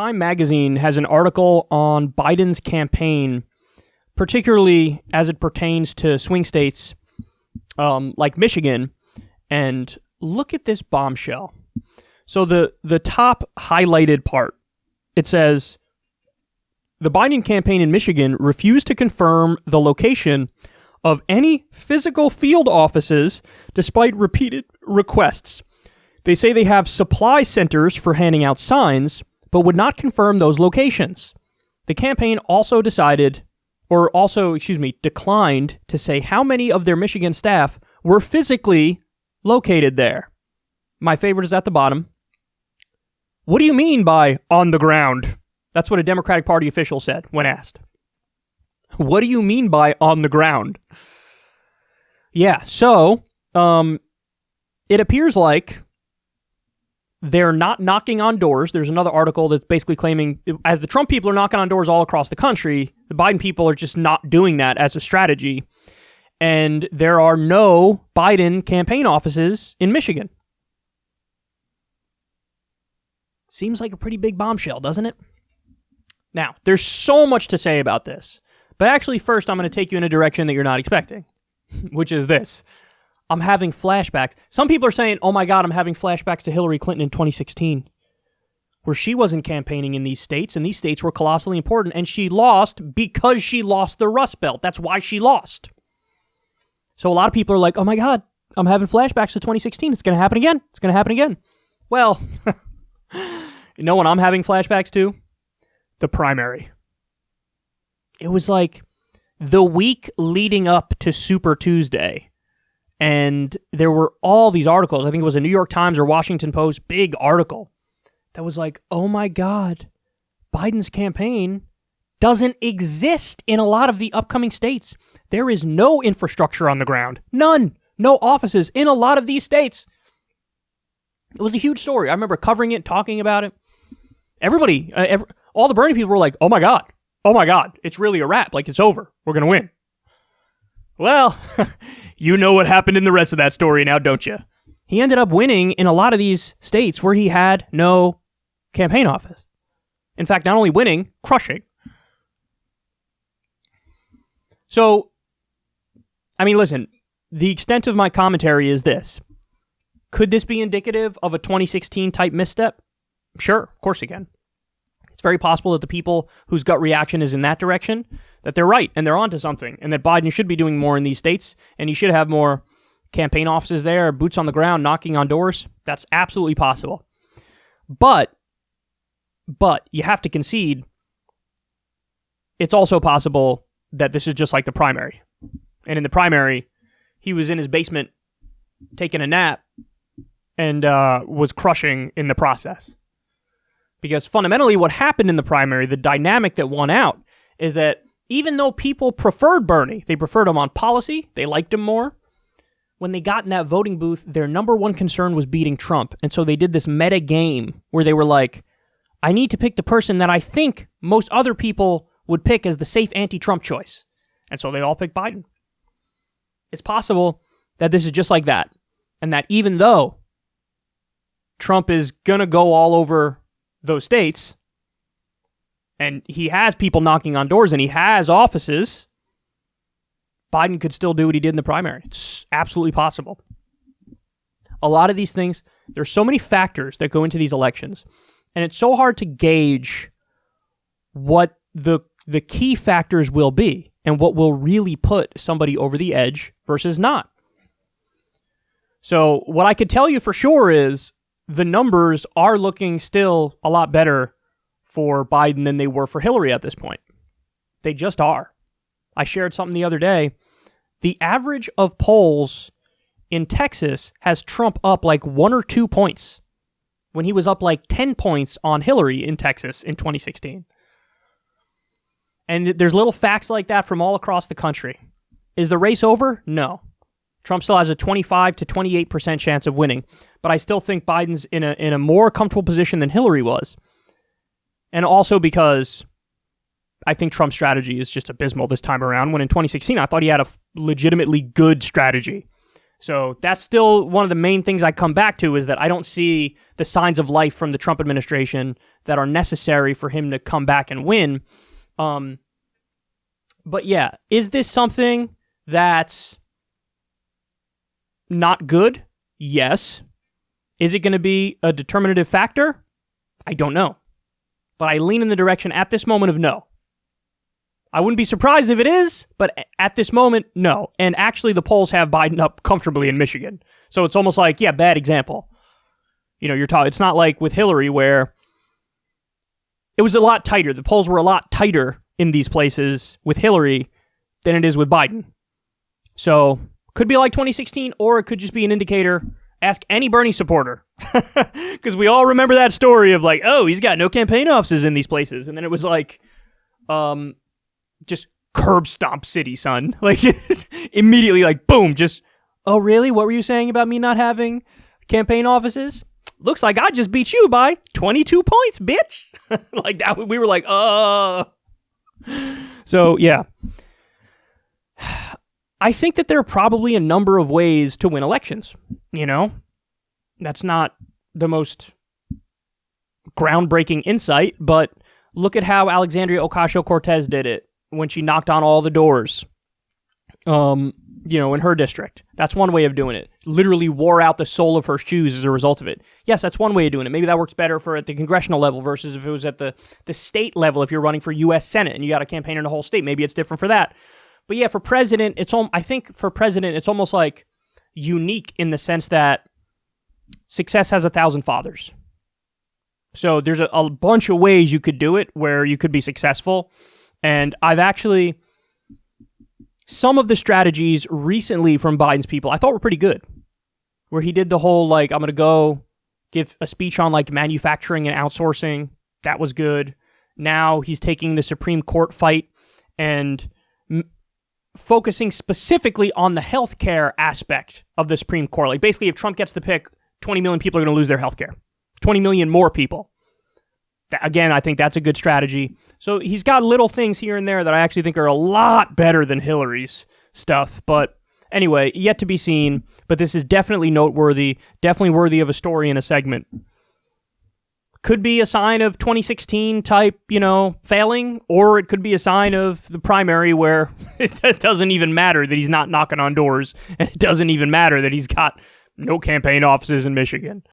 Time magazine has an article on Biden's campaign, particularly as it pertains to swing states like Michigan. And look at this bombshell. So the top highlighted part, it says, the Biden campaign in Michigan refused to confirm the location of any physical field offices despite repeated requests. They say they have supply centers for handing out signs, but would not confirm those locations. The campaign also declined to say how many of their Michigan staff were physically located there. My favorite is at the bottom. What do you mean by on the ground? That's what a Democratic Party official said when asked. What do you mean by on the ground? Yeah, so it appears like they're not knocking on doors. There's another article that's basically claiming, as the Trump people are knocking on doors all across the country, the Biden people are just not doing that as a strategy. And there are no Biden campaign offices in Michigan. Seems like a pretty big bombshell, doesn't it? Now, there's so much to say about this. But actually, first, I'm going to take you in a direction that you're not expecting, which is this. I'm having flashbacks. Some people are saying, oh my God, I'm having flashbacks to Hillary Clinton in 2016, where she wasn't campaigning in these states, and these states were colossally important, and she lost because she lost the Rust Belt. That's why she lost. So a lot of people are like, oh my God, I'm having flashbacks to 2016. It's going to happen again. It's going to happen again. Well, you know what I'm having flashbacks to? The primary. It was like the week leading up to Super Tuesday. And there were all these articles. I think it was a New York Times or Washington Post big article that was like, oh my God, Biden's campaign doesn't exist in a lot of the upcoming states. There is no infrastructure on the ground. None. No offices in a lot of these states. It was a huge story. I remember covering it, talking about it. Everybody, all the Bernie people were like, oh my God, it's really a wrap. Like, it's over. We're going to win. Well, you know what happened in the rest of that story now, don't you? He ended up winning in a lot of these states where he had no campaign office. In fact, not only winning, crushing. So, I mean, listen, the extent of my commentary is this. Could this be indicative of a 2016 type misstep? Sure, of course it can. It's very possible that the people whose gut reaction is in that direction, that they're right and they're onto something, and that Biden should be doing more in these states, and he should have more campaign offices there, boots on the ground, knocking on doors. That's absolutely possible. But you have to concede, it's also possible that this is just like the primary. And in the primary, he was in his basement taking a nap and was crushing in the process. Because fundamentally what happened in the primary, the dynamic that won out, is that even though people preferred Bernie, they preferred him on policy, they liked him more, when they got in that voting booth, their number one concern was beating Trump. And so they did this meta game where they were like, I need to pick the person that I think most other people would pick as the safe anti-Trump choice. And so they all picked Biden. It's possible that this is just like that. And that even though Trump is going to go all over those states, and he has people knocking on doors, and he has offices, Biden could still do what he did in the primary. It's absolutely possible. A lot of these things, there's so many factors that go into these elections, and it's so hard to gauge what the key factors will be and what will really put somebody over the edge versus not. So what I could tell you for sure is the numbers are looking still a lot better for Biden than they were for Hillary at this point. They just are. I shared something the other day. The average of polls in Texas has Trump up like 1 or 2 points when he was up like 10 points on Hillary in Texas in 2016. And there's little facts like that from all across the country. Is the race over? No. Trump still has a 25 to 28% chance of winning, but I still think Biden's in a more comfortable position than Hillary was. And also because I think Trump's strategy is just abysmal this time around, when in 2016 I thought he had a legitimately good strategy. So that's still one of the main things I come back to, is that I don't see the signs of life from the Trump administration that are necessary for him to come back and win. But yeah, is this something that's not good? Yes. Is it going to be a determinative factor? I don't know. But I lean in the direction at this moment of no. I wouldn't be surprised if it is, but at this moment, no. And actually, the polls have Biden up comfortably in Michigan. So it's almost like, yeah, bad example. You know, it's not like with Hillary where it was a lot tighter. The polls were a lot tighter in these places with Hillary than it is with Biden. So could be like 2016, or it could just be an indicator. Ask any Bernie supporter. Because we all remember that story of like, oh, he's got no campaign offices in these places. And then it was like, just curb stomp city, son. Like, just immediately, like, boom, just, oh, really? What were you saying about me not having campaign offices? Looks like I just beat you by 22 points, bitch. Like that, we were like, So, yeah. I think that there are probably a number of ways to win elections, you know? That's not the most groundbreaking insight, but look at how Alexandria Ocasio-Cortez did it when she knocked on all the doors, in her district. That's one way of doing it. Literally wore out the sole of her shoes as a result of it. Yes, that's one way of doing it. Maybe that works better for at the congressional level versus if it was at the state level, if you're running for U.S. Senate and you got a campaign in a whole state. Maybe it's different for that. But yeah, for president, I think for president, it's almost like unique in the sense that success has 1,000 fathers. So there's a bunch of ways you could do it where you could be successful. And some of the strategies recently from Biden's people I thought were pretty good. Where he did the whole, like, I'm going to go give a speech on, like, manufacturing and outsourcing. That was good. Now he's taking the Supreme Court fight and focusing specifically on the healthcare aspect of the Supreme Court. Like, basically, if Trump gets the pick, 20 million people are going to lose their healthcare. 20 million more people. Again, I think that's a good strategy. So he's got little things here and there that I actually think are a lot better than Hillary's stuff. But anyway, yet to be seen. But this is definitely noteworthy, definitely worthy of a story in a segment. Could be a sign of 2016 type, failing, or it could be a sign of the primary where it doesn't even matter that he's not knocking on doors, and it doesn't even matter that he's got no campaign offices in Michigan.